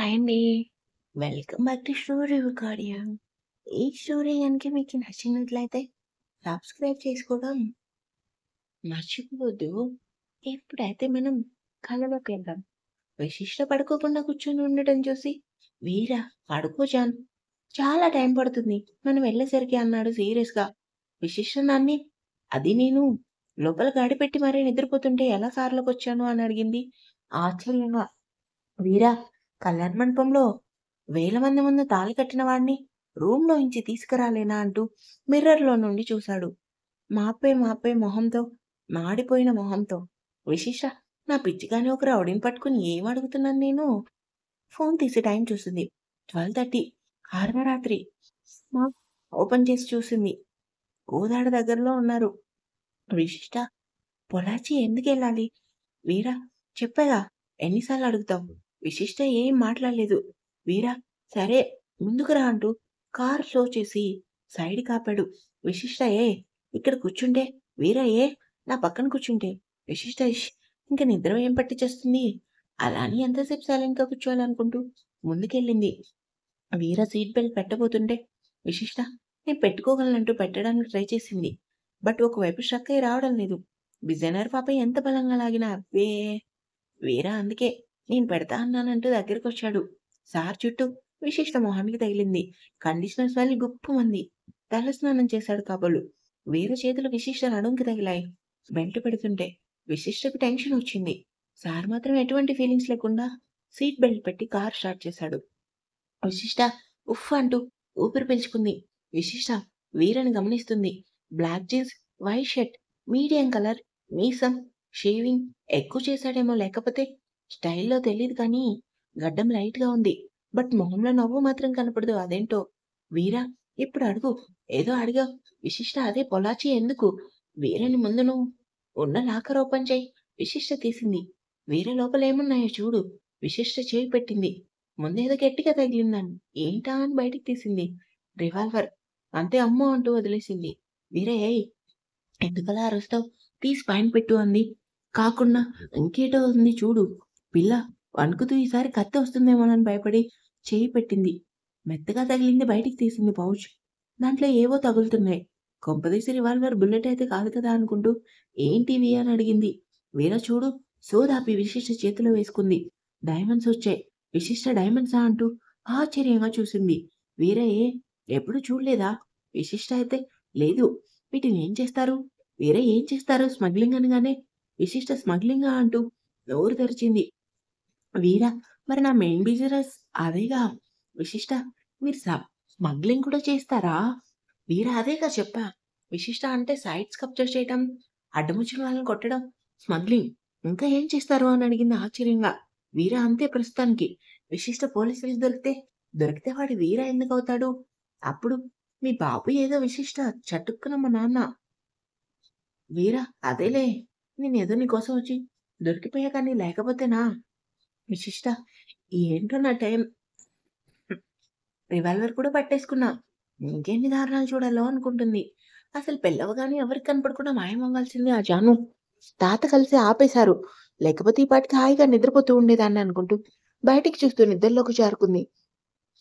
Hi అండి. Welcome back to story రికార్డియా. ఈ స్టోరీ గనుక మీకు నచ్చినట్లయితే సబ్స్క్రైబ్ చేసుకోవడం మర్చిపోవద్దు. ఇప్పుడైతే మనం కథలోకి వెళ్దాం. విశిష్ట పడుకోకుండా కూర్చొని ఉండటం చూసి వీర పడుకో జాన్, చాలా టైం పడుతుంది మనం వెళ్ళేసరికి అన్నాడు సీరియస్గా. విశిష్ట నాన్ని అది నేను లోపల గాడి పెట్టి మరీ నిద్రపోతుంటే ఎలా కారులోకి వచ్చాను అని అడిగింది ఆశ్చర్యంగా. వీరా, కళ్యాణ మండపంలో వేల మంది ముందు తాళి కట్టిన వాడిని రూమ్లో ఇంచి తీసుకురాలేనా అంటూ మిర్రర్లో నుండి చూశాడు. మాపే మొహంతో, మాడిపోయిన మొహంతో. విశిష్ట, నా పిచ్చిగాని ఒక రౌడీని పట్టుకుని ఏం అడుగుతున్నాను నేను? ఫోన్ తీసి టైం చూసింది. 12:30, అర్ధరాత్రి. మా ఓపెన్ చేసి చూసింది. గోదాడ దగ్గరలో ఉన్నారు. విశిష్ట, పొలాచి ఎందుకెళ్ళాలి? వీరా, చెప్పగా ఎన్నిసార్లు అడుగుతావు? విశిష్ట ఏం మాట్లాడలేదు. వీరా, సరే ముందుకు రా అంటూ కార్ స్లో చేసి సైడ్ కాపాడు. విశిష్ట, ఇక్కడ కూర్చుంటే? వీరా, నా పక్కన కూర్చుంటే? విశిష్ట, ఇంకా నిద్ర ఏం పట్టించేస్తుంది? అలా అని ఎంతసేపు సైలెంట్గా కూర్చోవాలనుకుంటూ ముందుకెళ్ళింది. వీర సీట్ బెల్ట్ పెట్టబోతుంటే విశిష్ట నేను పెట్టుకోగలనంటూ పెట్టడానికి ట్రై చేసింది. బట్ ఒకవైపు స్ట్రక్ అయి రావడం లేదు. డిజైనర్ పాప ఎంత బలంగా లాగినా అబ్బే. వీర అందుకే నేను పెడతా అన్నానంటూ దగ్గరకొచ్చాడు. సార్ చుట్టూ విశిష్ట మొహానికి తగిలింది. కండిషనర్ స్మెల్ గుప్పుమంది. తల స్నానం చేశాడు కాబోలు. వీర చేతులు విశిష్ట నడుంకి తగిలాయి. బెల్ట్ పెడుతుంటే విశిష్టకు టెన్షన్ వచ్చింది. సార్ మాత్రం ఎటువంటి ఫీలింగ్స్ లేకుండా సీట్ బెల్ట్ పెట్టి కార్ స్టార్ట్ చేశాడు. విశిష్ట ఉఫ్ అంటూ ఊపిరి పీల్చుకుంది. విశిష్ట వీరని గమనిస్తుంది. Black jeans, white shirt, medium colour, మీసం, షేవింగ్ ఎక్కువ చేశాడేమో, లేకపోతే స్టైల్లో తెలియదు కానీ గడ్డం లైట్గా ఉంది. బట్ మొహంలో నవ్వు మాత్రం కనపడదు. అదేంటో. వీరా, ఇప్పుడు అడుగు. ఏదో అడిగా. విశిష్ట, అదే పొలాచి ఎందుకు? వీరని ముందు నువ్వు ఉన్న లాకర్ ఓపెన్ చేయి. విశిష్ట తీసింది. వీర లోపల ఏమున్నాయో చూడు. విశిష్ట చేయి పెట్టింది. ముందేదో గట్టిగా తగిలిందని ఏంటా అని బయటికి తీసింది. రివాల్వర్. అంతే, అమ్మో అంటూ వదిలేసింది. వీరే, ఎందుకలా అరుస్తావు? తీసి పైన పెట్టు అంది. కాకుండా ఇంకేటో ఉంది చూడు. పిల్ల వణుకుతూ ఈసారి కత్తి వస్తుందేమోనని భయపడి చేయి పెట్టింది. మెత్తగా తగిలింది. బయటికి తీసింది పౌచ్. దాంట్లో ఏవో తగులుతున్నాయి. కొంపదీసి రివాల్వర్ బుల్లెట్ అయితే కాదు కదా అనుకుంటూ ఏంటివి అని అడిగింది. వీర చూడు సోదాపి విశిష్ట చేతిలో వేసుకుంది. డైమండ్స్ వచ్చాయి. విశిష్ట డైమండ్సా అంటూ ఆశ్చర్యంగా చూసింది. వీరే, ఎప్పుడు చూడలేదా? విశిష్ట అయితే లేదు. వీటిని ఏం చేస్తారు? వేరే ఏం చేస్తారు? స్మగ్లింగ్ అనగానే విశిష్ట స్మగ్లింగా అంటూ నోరు తెరిచింది. వీర, మరి నా మెయిన్ బిజినెస్ అదేగా. విశిష్ట, మీరు స్మగ్లింగ్ కూడా చేస్తారా? వీర, అదేగా చెప్పా. విశిష్ట అంటే సైట్స్ కబ్జా చేయటం, అడ్డముచ్చిన వాళ్ళని కొట్టడం స్మగ్లింగ్. ఇంకా ఏం చేస్తారు అని అడిగింది ఆశ్చర్యంగా. వీర అంతే ప్రస్తుతానికి. విశిష్ట పోలీసులకు దొరికితే వాడు వీర ఎందుకు అవుతాడు? అప్పుడు మీ బాబు ఏదో విశిష్ట చటుక్కున మా నాన్న. వీర, అదేలే. నేనేదో నీకోసం వచ్చి దొరికిపోయా కానీ లేకపోతేనా? విశిష్ట, ఏంటో నా టైం. రివాల్వర్ కూడా పట్టేసుకున్నా. ఇంకెన్ని దారుణాలు చూడాలో అనుకుంటుంది. అసలు పెళ్ళవగానే ఎవరికి కనపడకుండా మాయమవ్వాల్సింది ఆ జాను. తాత కలిసి ఆపేశారు. లేకపోతే ఈ పాటికి హాయిగా నిద్రపోతూ ఉండేదాన్ని అనుకుంటూ బయటికి చూస్తూ నిద్రలోకి జారుకుంది.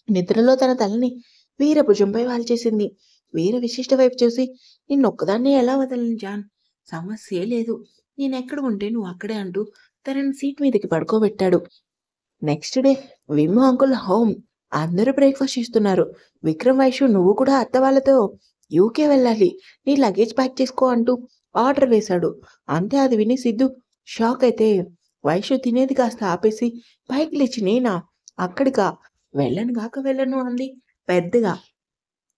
నిద్రలో తన తలని వీర భుజంపై వాల్చేసింది. వీర విశిష్ట వైపు చూసి, నిన్నొక్కదాన్నే ఎలా వదలను జాన్? సమస్యే లేదు. నేనెక్కడ ఉంటే నువ్వు అక్కడే అంటూ తనని సీట్ మీదకి పడుకోబెట్టాడు. నెక్స్ట్ డే విమ్ము అంకుల్ హోమ్. అందరూ బ్రేక్ఫాస్ట్ చేస్తున్నారు. విక్రమ్, వైషు నువ్వు కూడా అత్త వాళ్ళతో యూకే వెళ్ళాలి. నీ లగేజ్ ప్యాక్ చేసుకో అంటూ ఆర్డర్ వేశాడు. అంతే, అది విని సిద్ధు షాక్ అయితే వైషు తినేది కాస్త ఆపేసి పైకి లేచి, నేనా అక్కడికా? వెళ్ళను అంది పెద్దగా.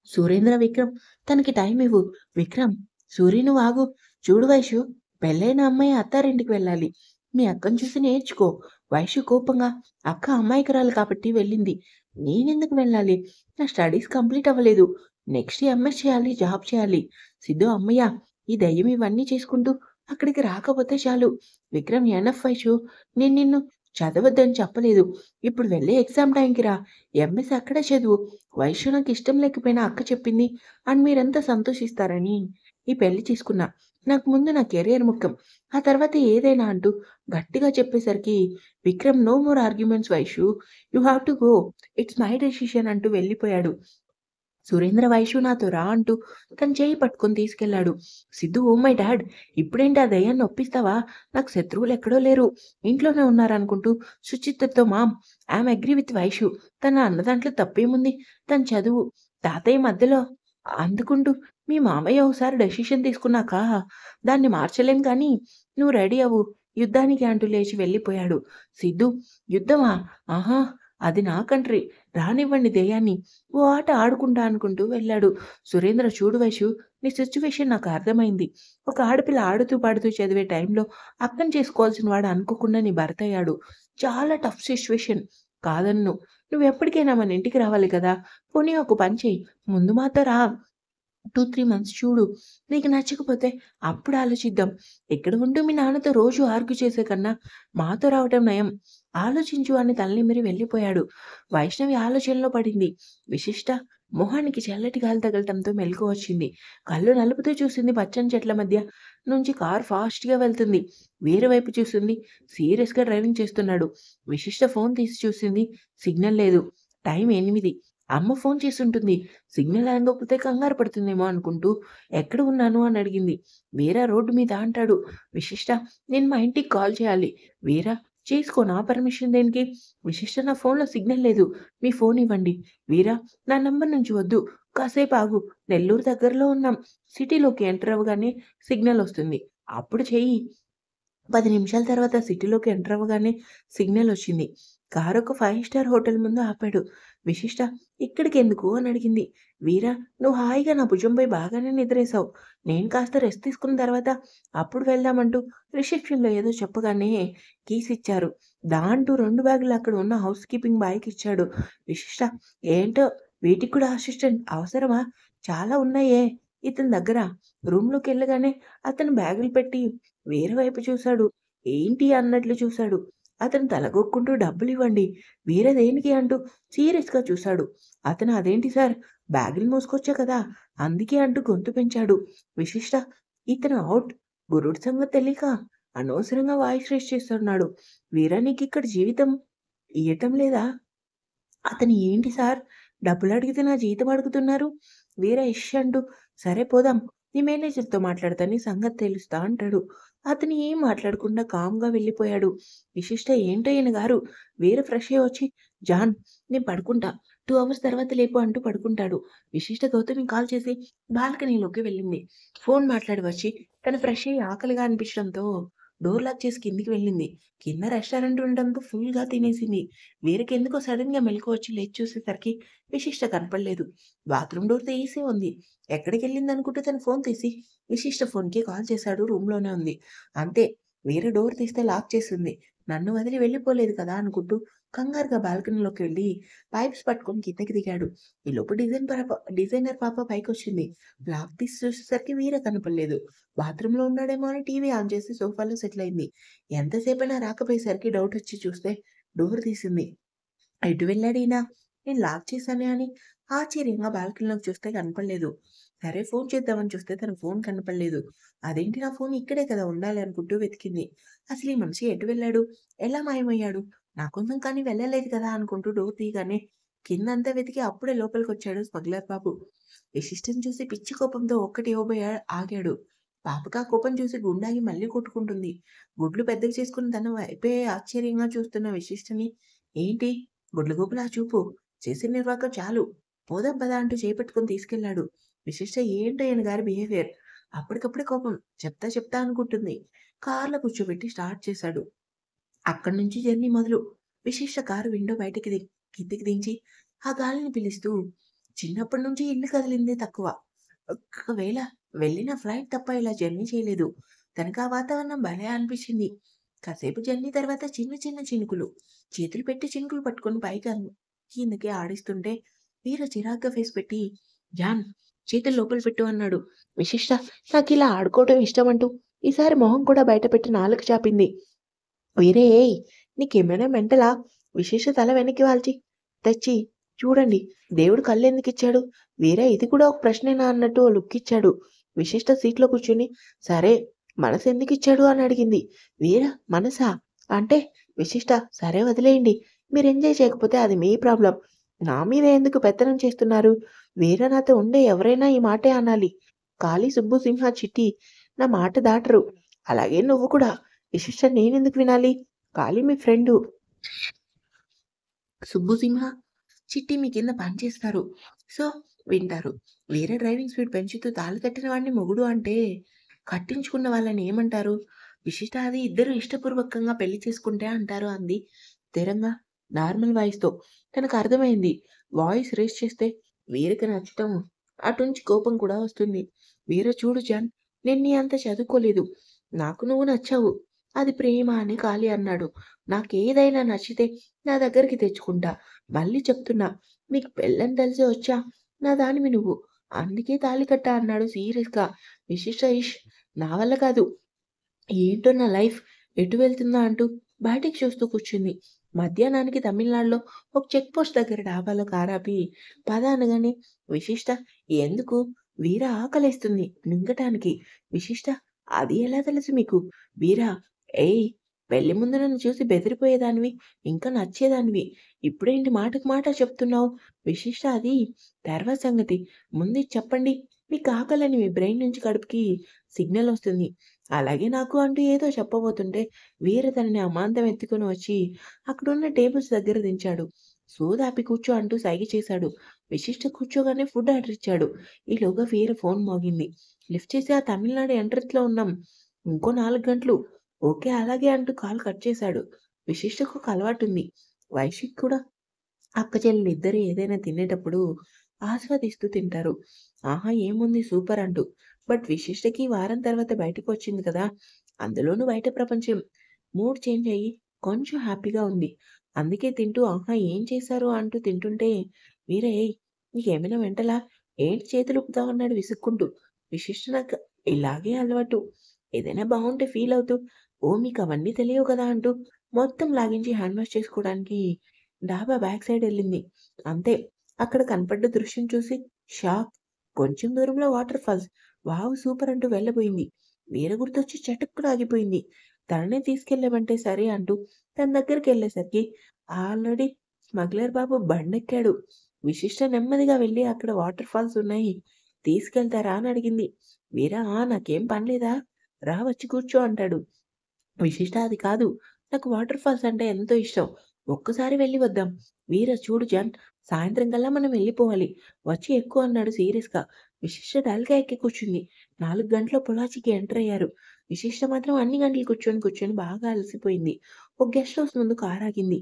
సురేంద్ర, విక్రమ్ తనకి టైం ఇవ్వు. విక్రమ్, సూరి నువ్వు ఆగు. చూడు వైషు, పెళ్ళైన అమ్మాయి అత్తారింటికి వెళ్ళాలి. మీ అక్కను చూసి నేర్చుకో. వైషు కోపంగా, అక్క అమ్మాయికరాలు కాబట్టి వెళ్ళింది. నేనెందుకు వెళ్ళాలి? నా స్టడీస్ కంప్లీట్ అవ్వలేదు. నెక్స్ట్ ఎంఎస్ చేయాలి, జాబ్ చేయాలి. సిద్ధు, అమ్మయ్య, ఈ దయ్యం ఇవన్నీ చేసుకుంటూ అక్కడికి రాకపోతే చాలు. విక్రమ్, ఎనఫ్ వైషు, నేను నిన్ను చదవద్దని చెప్పలేదు. ఇప్పుడు వెళ్ళే ఎగ్జామ్ టైంకి రా. ఎంఎస్ అక్కడే చదువు. వైషు నాకు ఇష్టం లేకపోయినా అక్క చెప్పింది అని మీరంతా సంతోషిస్తారని ఈ పెళ్లి చేసుకున్నా. నాకు ముందు నా కెరియర్ ముఖ్యం. ఆ తర్వాత ఏదైనా అంటూ గట్టిగా చెప్పేసరికి Vikram no more arguments Vaishu. You have to go. It's my decision అంటూ వెళ్ళిపోయాడు. సురేంద్ర వైషు నాతో రా అంటూ తన చెయ్యి పట్టుకొని తీసుకెళ్ళాడు. Siddhu oh my dad! ఇప్పుడేంటి ఆ దెయ్యాన్ని ఒప్పిస్తావా? నాకు శత్రువులు ఎక్కడో లేరు. ఇంట్లోనే ఉన్నారనుకుంటూ సుచిత్రతో mom I'm agree with Vaishu. తను అన్న దాంట్లో తప్పేముంది? తన చదువు. తాతయ్య మధ్యలో అందుకుంటూ మీ మామయ్య ఒకసారి డెసిషన్ తీసుకున్నాక దాన్ని మార్చలేం కానీ నువ్వు రెడీ అవ్వు యుద్ధానికి అంటూ లేచి వెళ్ళిపోయాడు. సిద్ధు యుద్ధమా? ఆహా! అది నా కంట్రీ. రానివ్వండి దెయ్యాన్ని. ఓ ఆట ఆడుకుంటా అనుకుంటూ వెళ్ళాడు. సురేంద్ర చూడు వైషు నీ సిట్యుయేషన్ నాకు అర్థమైంది. ఒక ఆడపిల్ల ఆడుతూ పాడుతూ చదివే టైంలో అర్థం చేసుకోవాల్సిన వాడు అనుకోకుండా నీ భర్త అయ్యాడు. చాలా టఫ్ సిట్యుయేషన్. కాదన్ను. నువ్వెప్పటికైనా మన ఇంటికి రావాలి కదా! పోనీ ఒక పని చెయ్యి. ముందు మాతో రా. 2, 3 మంత్స్ చూడు. నీకు నచ్చకపోతే అప్పుడు ఆలోచిద్దాం. ఇక్కడ ఉంటూ మీ నాన్నతో రోజు ఆర్గ్యూ చేసే కన్నా మాతో రావటం నయం. ఆలోచించు అని తలనిమిరి వెళ్ళిపోయాడు. వైష్ణవి ఆలోచనలో పడింది. విశిష్ట మొహానికి చల్లటి గాలి తగలటంతో మెలకువ వచ్చింది. కళ్ళు నలుపుతూ చూసింది పచ్చని చెట్ల మధ్య నుంచి కారు ఫాస్ట్‌గా వెళ్తుంది. వేరే వైపు చూసింది. సీరియస్‌గా డ్రైవింగ్ చేస్తున్నాడు. విశిష్ట ఫోన్ తీసి చూసింది. సిగ్నల్ లేదు. టైం 8. అమ్మ ఫోన్ చేసుంటుంది. సిగ్నల్ అందకపోతే కంగారు పడుతుందేమో అనుకుంటూ ఎక్కడ ఉన్నాను అని అడిగింది. వీర రోడ్డు మీద అంటాడు. విశిష్ట నేను మా ఇంటికి కాల్ చేయాలి. వీర చేసుకో నా పర్మిషన్ దేనికి? విశిష్ట నా ఫోన్‌లో సిగ్నల్ లేదు. మీ ఫోన్ ఇవ్వండి. వీర నా నంబర్ నుంచి వద్దు. కాసేపు ఆగు. నెల్లూరు దగ్గరలో ఉన్నాం. సిటీలోకి ఎంటర్ అవ్వగానే సిగ్నల్ వస్తుంది. అప్పుడు చెయ్యి. 10 నిమిషాల తర్వాత సిటీలోకి ఎంటర్ అవ్వగానే సిగ్నల్ వచ్చింది. కారు ఒక 5 స్టార్ హోటల్ ముందు ఆపాడు. విశిష్ట ఇక్కడికెందుకు అని అడిగింది. వీర నువ్వు హాయిగా నా భుజంపై బాగానే నిద్రేశావు. నేను కాస్త రెస్ట్ తీసుకున్న తర్వాత అప్పుడు వెళ్దామంటూ రిసెప్షన్‌లో ఏదో చెప్పగానే కీస్ ఇచ్చారు. దాంటూ 2 బ్యాగులు అక్కడ ఉన్న హౌస్ కీపింగ్ బాయ్‌కి ఇచ్చాడు. విశిష్ట ఏంటో వీటికి కూడా అసిస్టెంట్ అవసరమా? చాలా ఉన్నాయే ఇతని దగ్గర. రూమ్‌లోకెళ్ళగానే అతను బ్యాగులు పెట్టి వేరే వైపు చూశాడు. ఏంటి అన్నట్లు చూశాడు. అతను తలగొక్కుంటూ డబ్బులివ్వండి. వేరే దేనికి అంటూ సీరియస్‌గా చూశాడు. అతను అదేంటి సార్ బ్యాగులు మోసుకొచ్చా కదా! అందుకే అంటూ గొంతు పెంచాడు. విశిష్ట ఇతను ఔట్. గురుడు సంగతి తెలీక అనవసరంగా వాయిస్ రైజ్ చేస్తున్నాడు. వీరా నీకిక్కడ జీవితం ఇయ్యటం లేదా? అతను ఏంటి సార్ డబ్బులడిగితే నా జీతం అడుగుతున్నారు? వీర ఇష్ అంటూ సరే పోదాం. నీ మేనేజర్‌తో మాట్లాడతా నీ సంగతి తెలుస్తా అంటాడు. అతను ఏం మాట్లాడకుండా కామ్‌గా వెళ్ళిపోయాడు. విశిష్ట ఏంటో ఈయన గారు వీర ఫ్రెష్ అయ్యి వచ్చి జాన్ నేను పడుకుంటా. 2 అవర్స్ తర్వాత లేపు అంటూ పడుకుంటాడు. విశిష్ట గౌతమికి కాల్ చేసి బాల్కనీలోకి వెళ్ళింది. ఫోన్ మాట్లాడి వచ్చి తను ఫ్రెష్ అయ్యి ఆకలిగా అనిపించడంతో డోర్ లాక్ చేసి కిందికి వెళ్ళింది. కింద రెస్టారెంట్ ఉండడంతో ఫుల్‌గా తినేసింది. వీరికెందుకో సడెన్‌గా మెలుకువ వచ్చి లేచి చూసేసరికి విశిష్ట కనపడలేదు. బాత్రూమ్ డోర్ తీసే ఉంది. ఎక్కడికెళ్ళిందనుకుంటూ తన ఫోన్ తీసి విశిష్ట ఫోన్‌కి కాల్ చేశాడు. రూమ్‌లోనే ఉంది. అంతే వేరే డోర్ తీస్తే లాక్ చేసుంది. నన్ను వదిలి వెళ్ళిపోలేదు కదా అనుకుంటూ కంగారుగా బాల్కనీలోకి వెళ్లి పైప్స్ పట్టుకొని కిందకి దిగాడు. ఈలోపు డిజైనర్ పాప పైకొచ్చింది. లాక్ తీసి చూసేసరికి వీర కనపడలేదు. బాత్రూమ్‌లో ఉన్నాడేమో అని టీవీ ఆన్ చేసి సోఫాలో సెటిల్ అయింది. ఎంతసేపైనా రాకపోయేసరికి డౌట్ వచ్చి చూస్తే డోర్ తీసింది. ఎటు వెళ్ళాడీయన? నేను లాక్ చేశానే అని ఆశ్చర్యంగా బాల్కనీలోకి చూస్తే కనపడలేదు. సరే ఫోన్ చేద్దామని చూస్తే తన ఫోన్ కనపడలేదు. అదేంటి నా ఫోన్ ఇక్కడే కదా ఉండాలి అనుకుంటూ వెతికింది. అసలు ఈ మనిషి ఎటు వెళ్ళాడు? ఎలా మాయమయ్యాడు? నా కోసం కానీ వెళ్ళలేదు కదా అనుకుంటూ డోర్ తీయగానే కిందంతా వెతికి అప్పుడే లోపలికొచ్చాడు స్మగ్లర్ బాబు. విశిష్టని చూసి పిచ్చి కోపంతో ఒక్కటి ఇవ్వబోయా ఆగాడు. పాపకి ఆ కోపం చూసి గుండాగి మళ్ళీ కొట్టుకుంటుంది. గుడ్లు పెద్దగా చేసుకుని తన వైపే ఆశ్చర్యంగా చూస్తున్న విశిష్టని ఏంటి గుడ్లగూబలా చూపు. చేసిన నిర్వాకం చాలు. పోదాం పద అంటూ చేపట్టుకొని తీసుకెళ్ళాడు. విశిష్ట ఏంటో ఈయన గారి బిహేవియర్. అప్పటికప్పుడే కోపం. చెప్తా చెప్తా అనుకుంటుంది. కార్‌లో కూర్చోబెట్టి స్టార్ట్ చేశాడు. అక్కడి నుంచి జర్నీ మొదలు. విశిష్ట కారు విండో బయటికి కిందికి దించి ఆ గాలిని పీలుస్తూ చిన్నప్పటి నుంచి ఇల్లు కదిలిందే తక్కువ. ఒకవేళ వెళ్ళిన ఫ్లైట్ తప్ప ఇలా జర్నీ చేయలేదు. తనకా వాతావరణం భలే అనిపించింది. కాసేపు జర్నీ తర్వాత చిన్న చిన్న చినుకులు. చేతులు పెట్టి చినుకులు పట్టుకొని కిందకి ఆడిస్తుంటే వీర చిరాగ్గా ఫేస్ పెట్టి జాన్ చేతులు లోపల పెట్టు అన్నాడు. విశిష్ట నాకిలా ఆడుకోవడం ఇష్టమంటూ ఈసారి మొహం కూడా బయటపెట్టి నాలుక చాపింది. వేరే ఏయ్! నీకేమైనా మెంటలా? విశేష తల వెనక్కి వాల్చి తెచ్చి చూడండి దేవుడు కళ్ళెందుకిచ్చాడు? వేరే ఇది కూడా ఒక ప్రశ్నేనా అన్నట్టు ఓ లుక్కిచ్చాడు. విశిష్ట సీట్‌లో కూర్చొని, "సరే మనసెందుకిచ్చాడు?" అని అడిగింది. వీర మనసా? అంటే విశిష్ట, "సరే వదిలేయండి. మీరు ఎంజాయ్ చేయకపోతే అది మీ ప్రాబ్లమ్. నా మీద ఎందుకు పెత్తనం చేస్తున్నారు? వీర నాతో ఉండే ఎవరైనా ఈ మాటే అనాలి. కాళీ, సుబ్బు, సింహ, చిట్టి నా మాట దాటరు. అలాగే నువ్వు కూడా. విశిష్ట నేనెందుకు వినాలి? కాళీ మీ ఫ్రెండు. సుబ్బు, సింహ, చిట్టి మీ కింద పనిచేస్తారు. సో, వింటారు. వేరే డ్రైవింగ్ స్పీడ్ పెంచుతూ తాళి కట్టిన వాడిని మొగుడు అంటే, కట్టించుకున్న వాళ్ళని ఏమంటారు? విశిష్ట అది ఇద్దరు ఇష్టపూర్వకంగా పెళ్లి చేసుకుంటే అంటారు అంది స్థిరంగా, నార్మల్ వాయిస్‌తో. తనకు అర్థమైంది. వాయిస్ రేజ్ చేస్తే వీరికి నచ్చటం, అటుంచి కోపం కూడా వస్తుంది. వీర చూడు జాన్, నేను నీ అంత చదువుకోలేదు. నాకు నువ్వు నచ్చావు. అది ప్రేమ అని కాళీ అన్నాడు. నాకేదైనా నచ్చితే నా దగ్గరికి తెచ్చుకుంటా. మళ్ళీ చెప్తున్నా. మీకు పెళ్ళని తెలిసే వచ్చా. నా దానివి నువ్వు. అందుకే తాళి కట్టా అన్నాడు సీరియస్‌గా. విశిష్ట ఇష్ నా వల్ల కాదు. ఏంటో నా లైఫ్ ఎటు వెళ్తుందా అంటూ బయటికి చూస్తూ కూర్చుంది. మధ్యాహ్నానికి తమిళనాడులో ఒక చెక్ పోస్ట్ దగ్గర డాబాలో కారాపి పద అనగానే విశిష్ట ఎందుకు? వీర ఆకలేస్తుంది మింగటానికి. విశిష్ట అది ఎలా తెలుసు మీకు? వీర ఏయ్! పెళ్లి ముందు నన్ను చూసి బెదిరిపోయేదానివి, ఇంకా నచ్చేదానివి. ఇప్పుడేంటి మాటకు మాట చెప్తున్నావు? విశిష్ట అది తర్వాత సంగతి. ముందు ఇది చెప్పండి. మీకు ఆకలని మీ బ్రెయిన్ నుంచి కడుపుకి సిగ్నల్ వస్తుంది. అలాగే నాకు అంటూ ఏదో చెప్పబోతుంటే వీర తనని అమాంతం ఎత్తుకొని వచ్చి అక్కడున్న టేబుల్స్ దగ్గర దించాడు. సోదాపి కూర్చో అంటూ సైగ చేశాడు. విశిష్ట కూర్చోగానే ఫుడ్ ఆర్డర్ ఇచ్చాడు. ఈలోగా వీర ఫోన్ మోగింది. లిఫ్ట్ చేసి ఆ తమిళనాడు ఎంట్రన్స్‌లో ఉన్నాం. ఇంకో 4 గంటలు. ఓకే అలాగే అంటూ కాల్ కట్ చేశాడు. విశిష్టకు ఒక అలవాటుంది. వైషిక్ కూడా అక్కచెల్లెలిద్దరూ ఏదైనా తినేటప్పుడు ఆస్వాదిస్తూ తింటారు. ఆహా! ఏముంది సూపర్ అంటూ. బట్ విశిష్టకి వారం తర్వాత బయటకొచ్చింది కదా! అందులోనూ బయట ప్రపంచం. మూడ్ చేంజ్ అయ్యి కొంచెం హ్యాపీగా ఉంది. అందుకే తింటూ ఆహా! ఏం చేశారు అంటూ తింటుంటే వీరే ఏయ్! నీకేమైనా మెంటలా? ఏంటి చేతులూపుతావు అన్నాడు విసుక్కుంటూ. విశిష్ట నాకు ఇలాగే అలవాటు. ఏదైనా బావుంటే ఫీల్ అవుతూ ఓహ్! మీకవన్నీ తెలియవు కదా! అంటూ మొత్తం లాగించి హ్యాండ్ వాష్ చేసుకోవడానికి డాబా బ్యాక్ సైడ్ ఎళ్ళింది. అంతే. అక్కడ కనపడ్డ దృశ్యం చూసి షాక్. కొంచెం దూరంలో వాటర్ ఫాల్స్. వావ్! సూపర్ అంటూ వెళ్ళబోయింది. వీర గుర్తొచ్చి చటుక్కున ఆగిపోయింది. తననే తీసుకెళ్ళమంటే సరే అంటూ తన దగ్గరికెళ్ళేసరికి ఆల్రెడీ స్మగ్లర్ బాబు బండెక్కాడు. విశిష్ట నెమ్మదిగా వెళ్లి అక్కడ వాటర్ ఫాల్స్ ఉన్నాయి. తీసుకెళ్తారా అని అడిగింది. వీర ఆ! నాకేం పనిలేదా? రా వచ్చి కూర్చో అంటాడు. విశిష్ట అది కాదు. నాకు వాటర్ ఫాల్స్ అంటే ఎంతో ఇష్టం. ఒక్కసారి వెళ్లి వద్దాం. వీర చూడు జాన్, సాయంత్రం కల్లా మనం వెళ్ళిపోవాలి. వచ్చి ఎక్కు అన్నాడు సీరియస్‌గా. విశిష్ట డల్‌గా ఎక్కి కూర్చుంది. 4 గంటల పొలాచికి ఎంటర్ అయ్యారు. విశిష్ట మాత్రం అన్ని గంటలు కూర్చొని బాగా అలసిపోయింది. ఒక గెస్ట్ హౌస్ ముందు కారాగింది.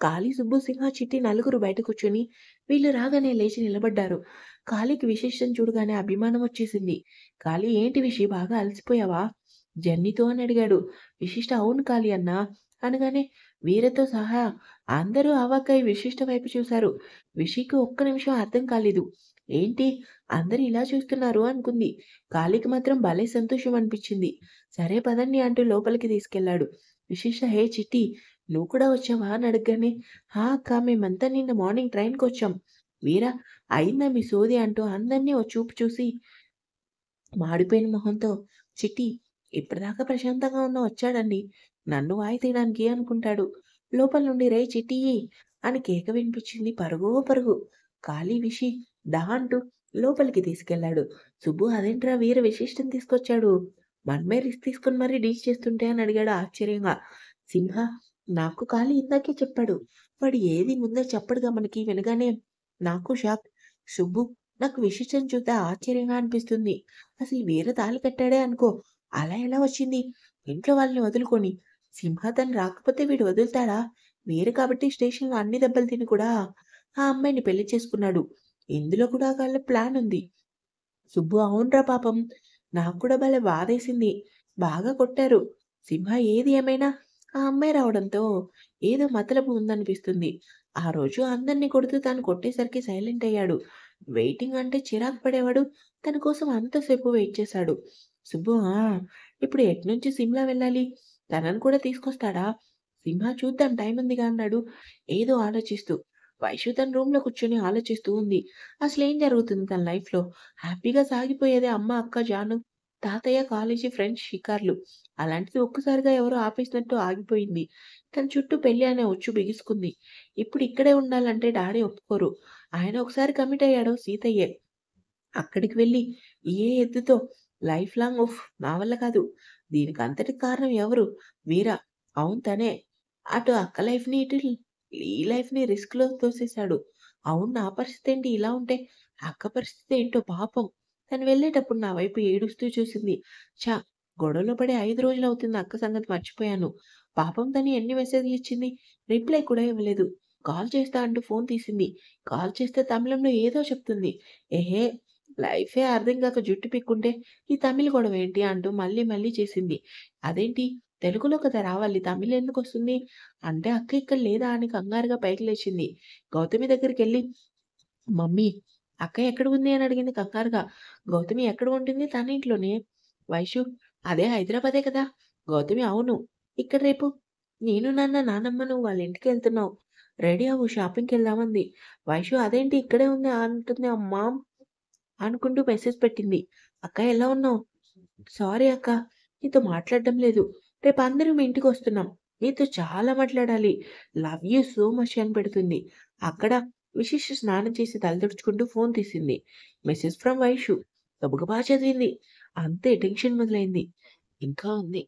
కాళీ, సుబ్బు, సింహ, చిట్టి నలుగురు బయట కూర్చొని వీళ్ళు రాగానే లేచి నిలబడ్డారు. కాళీకి విశిష్టని చూడగానే అభిమానం వచ్చేసింది. కాళీ ఏంటి విషి బాగా అలసిపోయావా? జర్నీతో అని అడిగాడు. విశిష్ట అవును కాళీ అన్నా అనగానే వీరతో సహా అందరూ అవాక్కై విశిష్ట వైపు చూశారు. విషికి ఒక్క నిమిషం అర్థం కాలేదు. ఏంటి అందరూ ఇలా చూస్తున్నారు అనుకుంది. కాళీకి మాత్రం భలే సంతోషం అనిపించింది. సరే పదండి అంటూ లోపలికి తీసుకెళ్ళాడు. విశిష్ట హే చిట్టి నువ్వు కూడా వచ్చావా అని అడగగానే హా అక్క మేమంతా నిన్న మార్నింగ్ ట్రైన్‌కొచ్చాం. వీర అయిందా మీ సోది అంటూ అందరినీ ఓ చూపు చూసి మాడిపోయిన మొహంతో చిట్టి ఇప్పటిదాకా ప్రశాంతంగా ఉన్న వచ్చాడండి. నన్ను వాయి తీయడానికి అనుకుంటాడు. లోపల నుండి రేయ్ చిట్టి అని కేక వినిపించింది పరుగో పరుగు. ఖాళీ విషి దా అంటూ లోపలికి తీసుకెళ్ళాడు. సుబ్బు అదేంట్రా వీర విశిష్టం తీసుకొచ్చాడు. మనమే రిస్క్ తీసుకొని మరీ డీల్ చేస్తుంటే అని అడిగాడు ఆశ్చర్యంగా. సింహ నాకు ఖాళీ ఇందాకే చెప్పాడు. వాడు ఏది ముందే చెప్పడుగా మనకి వినగానే నాకు షాక్. సుబ్బు నాకు విశిష్టం చూస్తే ఆశ్చర్యంగా అనిపిస్తుంది. అసలు వీర తాళి కట్టాడే అనుకో. అలా ఎలా వచ్చింది? ఇంట్లో వాళ్ళని వదులుకొని. సింహ తను రాకపోతే వీడు వదులుతాడా? వీర కాబట్టి స్టేషన్‌లో అన్ని దెబ్బలు తిని కూడా ఆ అమ్మాయిని పెళ్లి చేసుకున్నాడు. ఇందులో కూడా వాళ్ళ ప్లాన్ ఉంది. సుబ్బు అవునురా పాపం. నాకు కూడా భలే బాధేసింది. బాగా కొట్టారు. సింహ ఏది ఏమైనా ఆ అమ్మాయి రావడంతో ఏదో మతలబు ఉందనిపిస్తుంది. ఆ రోజు అందరిని కొడుతూ తాను కొట్టేసరికి సైలెంట్ అయ్యాడు. వెయిటింగ్ అంటే చిరాకు పడేవాడు. తన కోసం అంతసేపు వెయిట్ చేశాడు. సుబ్బు ఆ! ఇప్పుడు ఎట్నుంచి సిమ్లా వెళ్ళాలి? తనని కూడా తీసుకొస్తాడా? సింహ చూద్దాం టైం ఉందిగా అన్నాడు ఏదో ఆలోచిస్తూ. వైషు తన రూమ్‌లో కూర్చొని ఆలోచిస్తూ ఉంది. అసలేం జరుగుతుంది తన లైఫ్‌లో? హ్యాపీగా సాగిపోయేదే అమ్మ, అక్క, జాను, తాతయ్య, కాలేజీ ఫ్రెండ్స్, షికార్లు. అలాంటిది ఒక్కసారిగా ఎవరో ఆపేసినట్టు ఆగిపోయింది. తన చుట్టూ పెళ్లి అనే ఉచ్చు బిగుసుకుంది. ఇప్పుడు ఇక్కడే ఉండాలంటే డాడీ ఒప్పుకోరు. ఆయన ఒకసారి కమిట్ అయ్యాడు సీతయ్యే. అక్కడికి వెళ్లి ఏ ఎత్తుతో లైఫ్ లాంగ్ ఉఫ్! నా వల్ల కాదు. దీనికంతటికి కారణం ఎవరు? వీర. అవును తనే. అటు అక్క లైఫ్‌ని, ఇటు ఈ లైఫ్‌ని రిస్క్‌లో తోసేసాడు. అవును నా పరిస్థితేంటి ఇలా ఉంటే? అక్క పరిస్థితి ఏంటో పాపం. తను వెళ్ళేటప్పుడు నా వైపు ఏడుస్తూ చూసింది. ఛ! గొడవలో పడి 5 రోజులవుతుంది అక్క సంగతి మర్చిపోయాను. పాపం తను ఎన్ని మెసేజ్‌లిచ్చింది. రిప్లై కూడా ఇవ్వలేదు. కాల్ చేస్తా అంటూ ఫోన్ తీసింది. కాల్ చేస్తే తమిళంలో ఏదో చెప్తుంది. ఎహే! లైఫే అర్థం గాక జుట్టు పీక్కుంటే, ఈ తమిళ్ గొడవేంటి అంటూ మళ్ళీ మళ్ళీ చేసింది. అదేంటి తెలుగులో కదా రావాలి తమిళెందుకొస్తుంది? అంటే అక్క ఇక్కడ లేదా అని కంగారుగా పైకి లేచింది. గౌతమి దగ్గరికెళ్ళి మమ్మీ అక్క ఎక్కడ ఉంది అని అడిగింది కంగారుగా. గౌతమి ఎక్కడ ఉంటుంది? తన ఇంట్లోనే. వైషు అదే హైదరాబాదే కదా! గౌతమి అవును. ఇక్కడ రేపు నేను, నానమ్మను వాళ్ళ ఇంటికెళ్తున్నాం. రెడీ అవ్వు షాపింగ్‌కెళ్దాం అంది. వైషు అదేంటి ఇక్కడే ఉంది అంటుంది అమ్మా అనుకుంటూ మెసేజ్ పెట్టింది. అక్క ఎలా ఉన్నావు? సారీ అక్క. నీతో మాట్లాడడం లేదు. రేపందరం మీ ఇంటికొస్తున్నాం. నీతో చాలా మాట్లాడాలి. లవ్ యూ సో మచ్ అని పెడుతుంది. అక్కడ విశిష్ట స్నానం చేసి తల తుడుచుకుంటూ ఫోన్ తీసింది. Message from Vaishu. గబగబా చదివింది. అంతే టెన్షన్ మొదలైంది. ఇంకా ఉంది.